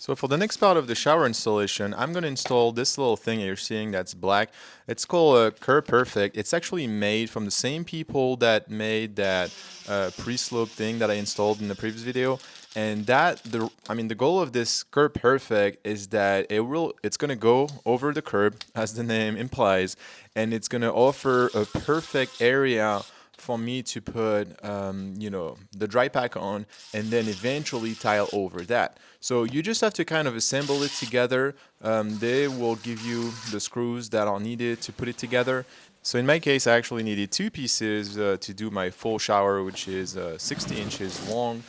So for the next part of the shower installation, I'm going to install this little thing you're seeing that's black. It's called a Curb Perfect. It's actually made from the same people that made that pre-slope thing that I installed in the previous video. And the goal of this Curb Perfect is that it's going to go over the curb, as the name implies, and it's going to offer a perfect area for me to put, the dry pack on and then eventually tile over that. So you just have to kind of assemble it together. They will give you the screws that are needed to put it together. So in my case, I actually needed two pieces to do my full shower, which is 60 inches long.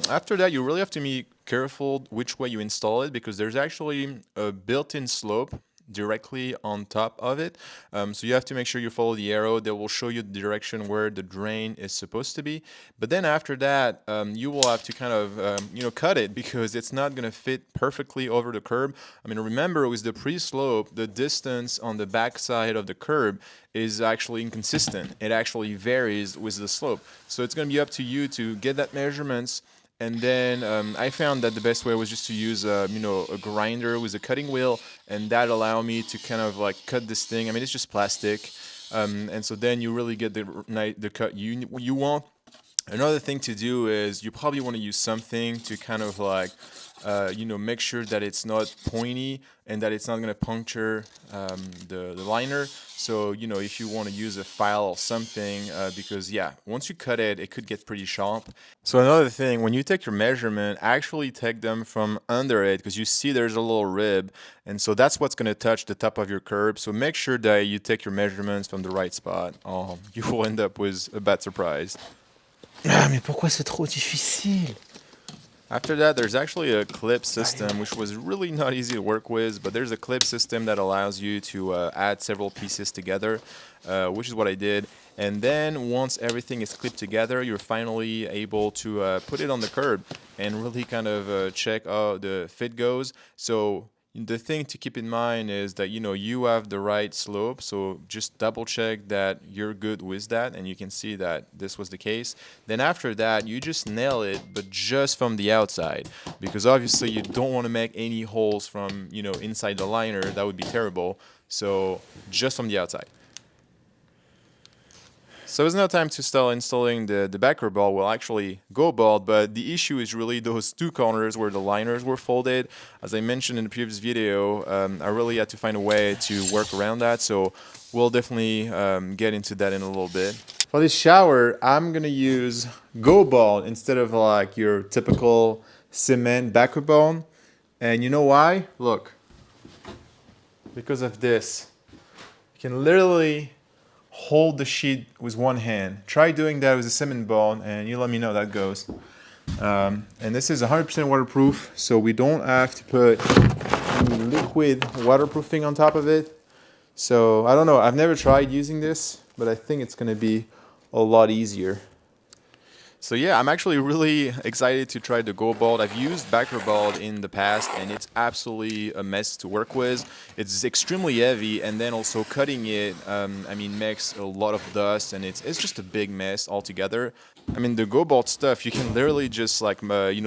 After that, you really have to be careful which way you install it because there's actually a built-in slope directly on top of it. So you have to make sure you follow the arrow that will show you the direction where the drain is supposed to be. But then after that, you will have to kind of, cut it because it's not going to fit perfectly over the curb. I mean, remember with the pre-slope, the distance on the back side of the curb is actually inconsistent. It actually varies with the slope. So it's going to be up to you to get that measurements. And then I found that the best way was just to use, a grinder with a cutting wheel, and that allowed me to kind of like cut this thing. I mean, it's just plastic, and so then you really get the cut you want. Another thing to do is you probably want to use something to kind of like, make sure that it's not pointy and that it's not going to puncture the liner. So, if you want to use a file or something, because yeah, once you cut it, it could get pretty sharp. So another thing, when you take your measurement, actually take them from under it because you see there's a little rib. And so that's what's going to touch the top of your curb. So make sure that you take your measurements from the right spot. You will end up with a bad surprise. Ah, mais pourquoi c'est trop difficile? After that, there's actually a clip system, which was really not easy to work with, but there's a clip system that allows you to add several pieces together, which is what I did. And then once everything is clipped together, you're finally able to put it on the curb and really kind of check how the fit goes. So the thing to keep in mind is that you have the right slope, so just double check that you're good with that, and you can see that this was the case. Then after that, you just nail it, but just from the outside, because obviously you don't want to make any holes from inside the liner. That would be terrible. So just from the outside. So it's now time to start installing the backer ball. Will actually go bald, but the issue is really those two corners where the liners were folded. As I mentioned in the previous video, I really had to find a way to work around that, so we'll definitely get into that in a little bit. For this shower, I'm gonna use go bald instead of like your typical cement backer ball. And you know why? Look, because of this. You can literally hold the sheet with one hand. Try doing that with a cement ball and you let me know how that goes. And this is 100% waterproof, so we don't have to put any liquid waterproofing on top of it. So I don't know, I've never tried using this, but I think it's gonna be a lot easier. So yeah, I'm actually really excited to try the Go Bald. I've used Backer Bald in the past and it's absolutely a mess to work with. It's extremely heavy, and then also cutting it, makes a lot of dust, and it's just a big mess altogether. I mean, the Go Bald stuff, you can literally just like,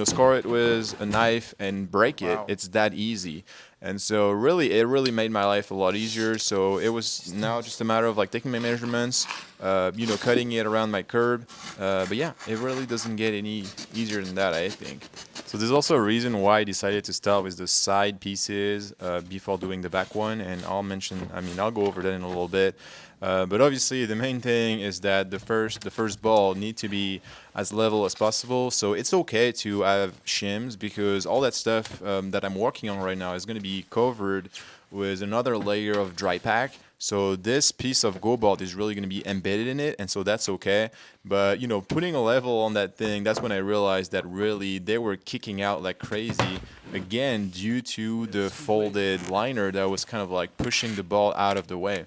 score it with a knife and break it. Wow. It's that easy. And so it really made my life a lot easier. So it was now just a matter of like taking my measurements, cutting it around my curb. But yeah, it really doesn't get any easier than that, I think. So there's also a reason why I decided to start with the side pieces before doing the back one. And I'll go over that in a little bit. But obviously the main thing is that the first ball need to be as level as possible. So it's okay to have shims because all that stuff that I'm working on right now is going to be covered with another layer of dry pack. So this piece of Go Bald is really going to be embedded in it, and so that's okay. But putting a level on that thing, that's when I realized that really they were kicking out like crazy, again due to the folded liner that was kind of like pushing the ball out of the way.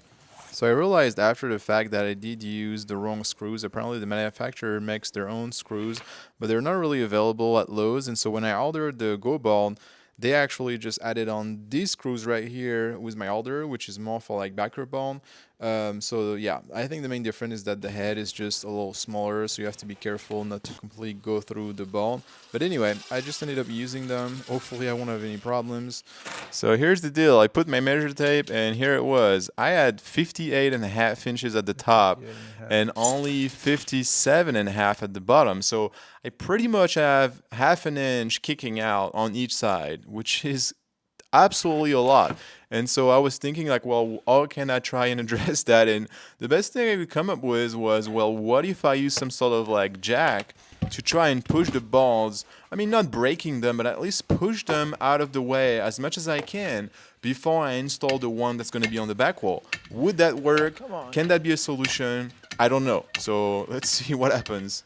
So I realized after the fact that I did use the wrong screws. Apparently the manufacturer makes their own screws, but they're not really available at Lowe's. And so when I ordered the Go Ball, they actually just added on these screws right here with my order, which is more for like backer ball. So yeah, I think the main difference is that the head is just a little smaller, so you have to be careful not to completely go through the ball. But anyway, I just ended up using them. Hopefully I won't have any problems. So here's the deal. I put my measure tape and here it was. I had 58.5 inches at the top and only 57.5 at the bottom. So I pretty much have half an inch kicking out on each side, which is absolutely a lot. And so I was thinking like, well, how can I try and address that? And the best thing I could come up with was, well, what if I use some sort of like jack to try and push the balls? I mean, not breaking them, but at least push them out of the way as much as I can before I install the one that's going to be on the back wall. Would that work? Can that be a solution? I don't know. So let's see what happens.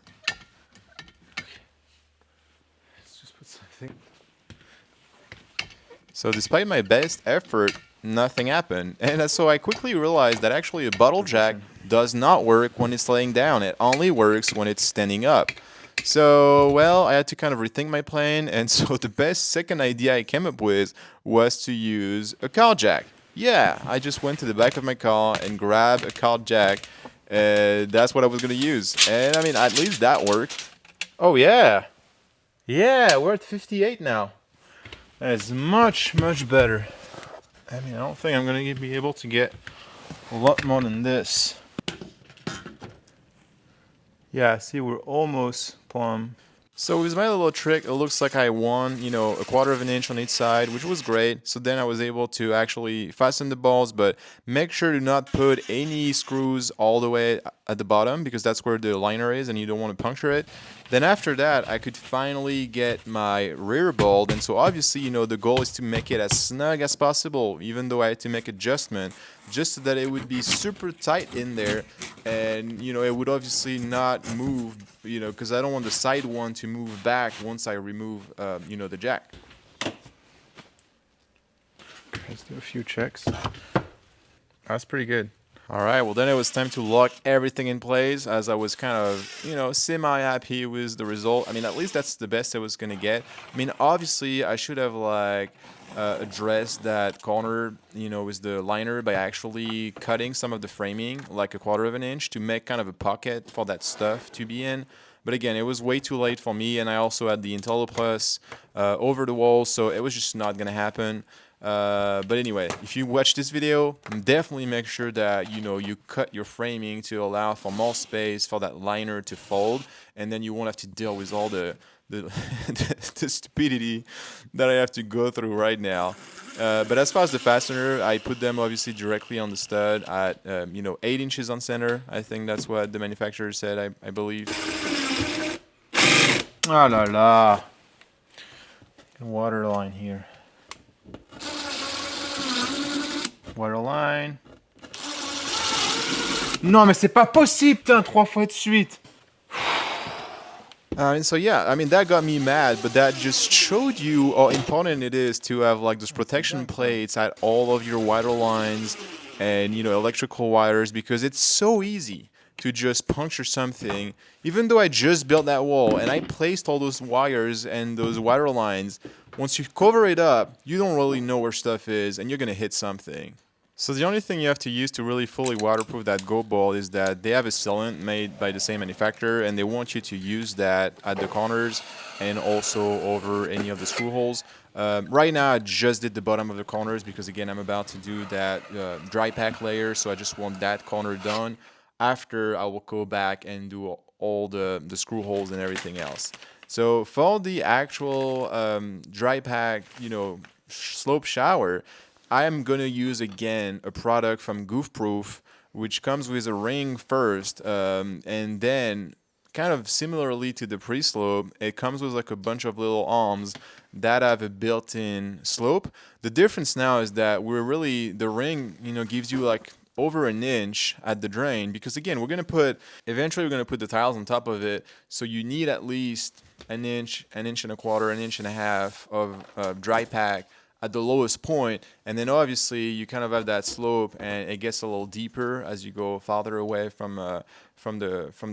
Let's just put something. So despite my best effort, nothing happened. And so I quickly realized that actually a bottle jack does not work when it's laying down. It only works when it's standing up. So, well, I had to kind of rethink my plan. And so the best second idea I came up with was to use a car jack. Yeah, I just went to the back of my car and grabbed a car jack. That's what I was going to use. And I mean, at least that worked. Oh, yeah. Yeah, we're at 58 now. That is much, much better. I mean, I don't think I'm going to be able to get a lot more than this. Yeah, see, we're almost plumb. So with my little trick, it looks like I won, you know, a quarter of an inch on each side, which was great. So then I was able to actually fasten the balls, but make sure to not put any screws all the way at the bottom because that's where the liner is and you don't want to puncture it. Then after that, I could finally get my rear bolt. And so obviously, you know, the goal is to make it as snug as possible, even though I had to make adjustment just so that it would be super tight in there. And, you know, it would obviously not move, you know, because I don't want the side one to move back once I remove, you know, the jack. Let's do a few checks. That's pretty good. All right, well, then it was time to lock everything in place as I was kind of, you know, semi-happy with the result. I mean, at least that's the best I was going to get. I mean, obviously, I should have, like, addressed that corner, you know, with the liner by actually cutting some of the framing, like a quarter of an inch, to make kind of a pocket for that stuff to be in. But again, it was way too late for me, and I also had the IntelliPlus over the wall, so it was just not going to happen. But anyway, if you watch this video, definitely make sure that you know you cut your framing to allow for more space for that liner to fold, and then you won't have to deal with all the the stupidity that I have to go through right now. But as far as the fastener, I put them obviously directly on the stud at you know 8 inches on center. I think that's what the manufacturer said. I believe. Ah la la. Water line here. Waterline. Non, mais c'est pas possible, putain, 3 fois de suite. And so yeah, I mean that got me mad, but that just showed you how important it is to have like those protection plates at all of your water lines and you know electrical wires because it's so easy to just puncture something. Even though I just built that wall and I placed all those wires and those wire lines, once you cover it up, you don't really know where stuff is and you're gonna hit something. So the only thing you have to use to really fully waterproof that Go ball is that they have a sealant made by the same manufacturer and they want you to use that at the corners and also over any of the screw holes. Right now I just did the bottom of the corners because again I'm about to do that dry pack layer, so I just want that corner done. After I will go back and do all the screw holes and everything else. So for the actual dry pack, you know, slope shower, I am going to use again a product from Goofproof, which comes with a ring first, and then kind of similarly to the pre-slope, it comes with like a bunch of little arms that have a built-in slope. The difference now is that the ring, you know, gives you like over an inch at the drain because again, eventually we're going to put the tiles on top of it, so you need at least an inch and a quarter, an inch and a half of dry pack at the lowest point, and then obviously you kind of have that slope and it gets a little deeper as you go farther away from the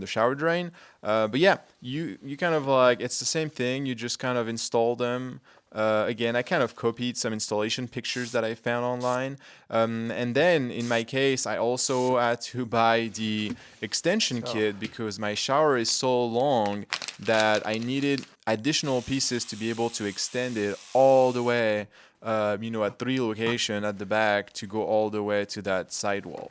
shower drain. But yeah, you kind of like, it's the same thing, you just kind of install them Again, I kind of copied some installation pictures that I found online. And then in my case, I also had to buy the extension kit because my shower is so long that I needed additional pieces to be able to extend it all the way, at 3 locations at the back to go all the way to that sidewall.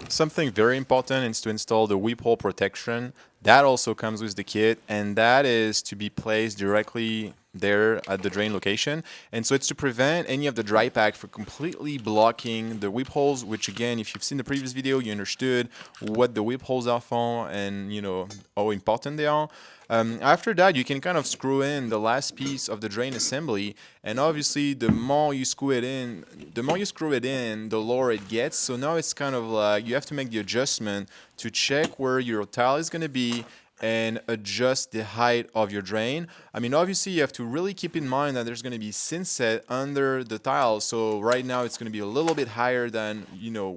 Something very important is to install the weep hole protection. That also comes with the kit, and that is to be placed directly there at the drain location. And so it's to prevent any of the dry pack from completely blocking the weep holes, which again, if you've seen the previous video, you understood what the weep holes are for and how important they are. After that, you can kind of screw in the last piece of the drain assembly, and obviously the more you screw it in, the lower it gets. So now it's kind of like you have to make the adjustment to check where your tile is going to be and adjust the height of your drain. I mean, obviously you have to really keep in mind that there's going to be sinset under the tile. So right now it's going to be a little bit higher than,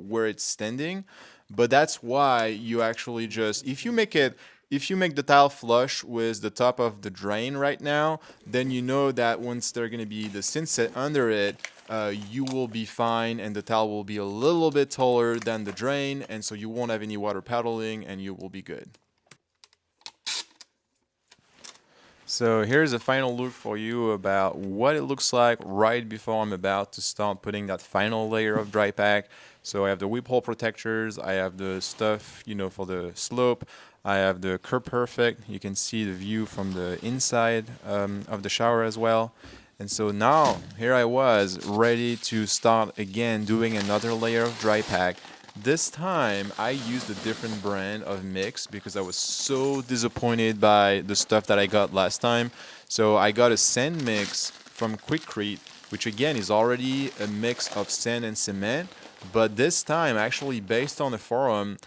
where it's standing. But that's why you actually just, if you make the tile flush with the top of the drain right now, then you know that once there's going to be the sinset under it, you will be fine and the tile will be a little bit taller than the drain, and so you won't have any water puddling and you will be good. So here's a final look for you about what it looks like right before I'm about to start putting that final layer of dry pack. So I have the weep hole protectors, I have the stuff, for the slope, I have the curb perfect. You can see the view from the inside of the shower as well. And so now here I was ready to start again doing another layer of dry pack. This time I used a different brand of mix because I was so disappointed by the stuff that I got last time. So I got a sand mix from Quikrete, which again is already a mix of sand and cement. But this time, actually based on the forum,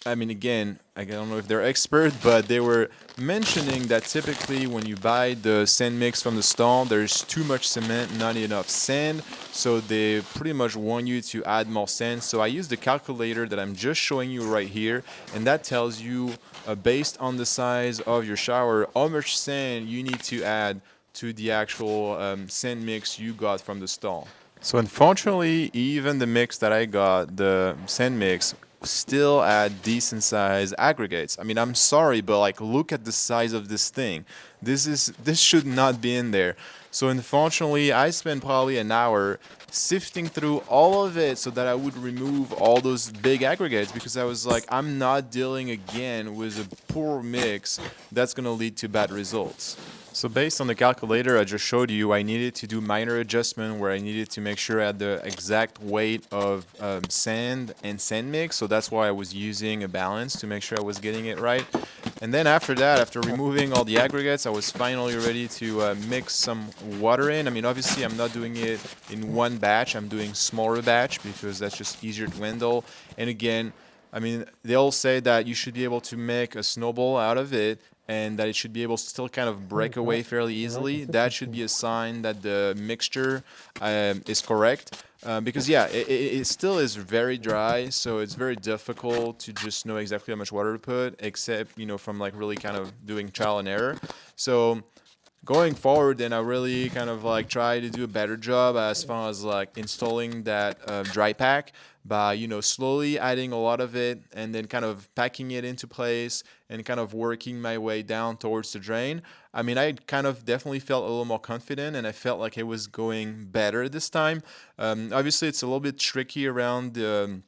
I mean, again, I don't know if they're expert, but they were mentioning that typically when you buy the sand mix from the store, there's too much cement, not enough sand. So they pretty much want you to add more sand. So I use the calculator that I'm just showing you right here, and that tells you, based on the size of your shower, how much sand you need to add to the actual sand mix you got from the store. So unfortunately, even the mix that I got, the sand mix, still at decent size aggregates. I mean, I'm sorry, but like, look at the size of this thing. This should not be in there. So unfortunately, I spent probably an hour sifting through all of it so that I would remove all those big aggregates, because I was like, I'm not dealing again with a poor mix that's going to lead to bad results. So based on the calculator I just showed you, I needed to do minor adjustment where I needed to make sure I had the exact weight of sand and sand mix. So that's why I was using a balance to make sure I was getting it right. And then after that, after removing all the aggregates, I was finally ready to mix some water in. I mean, obviously I'm not doing it in one batch. I'm doing smaller batch because that's just easier to handle. And again, I mean, they all say that you should be able to make a snowball out of it, and that it should be able to still kind of break away fairly easily. That should be a sign that the mixture is correct. Because yeah, it still is very dry, so it's very difficult to just know exactly how much water to put, except, from like really kind of doing trial and error. So going forward, then I really kind of like try to do a better job as far as like installing that dry pack by slowly adding a lot of it and then kind of packing it into place and kind of working my way down towards the drain. I mean, I kind of definitely felt a little more confident and I felt like it was going better this time. Obviously, it's a little bit tricky around the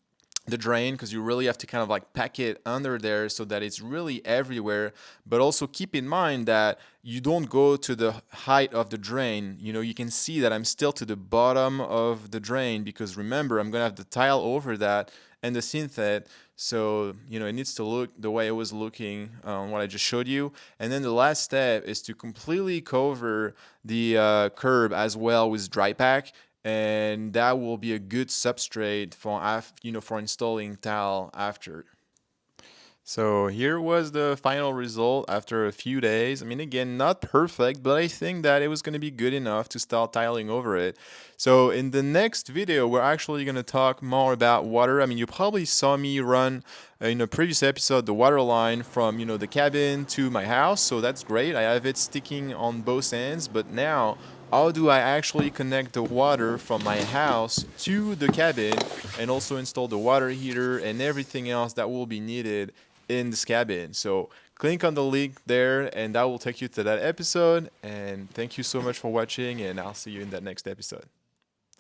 drain because you really have to kind of like pack it under there so that it's really everywhere. But also keep in mind that you don't go to the height of the drain. You can see that I'm still to the bottom of the drain because remember, I'm going to have the tile over that and the synthate. So, it needs to look the way it was looking on what I just showed you. And then the last step is to completely cover the curb as well with dry pack. And that will be a good substrate for installing tile after. So here was the final result after a few days. I mean, again, not perfect, but I think that it was going to be good enough to start tiling over it. So in the next video, we're actually going to talk more about water. I mean, you probably saw me run in a previous episode the water line from the cabin to my house, so that's great. I have it sticking on both ends, but now how do I actually connect the water from my house to the cabin and also install the water heater and everything else that will be needed in this cabin? So click on the link there and that will take you to that episode. And thank you so much for watching, and I'll see you in that next episode.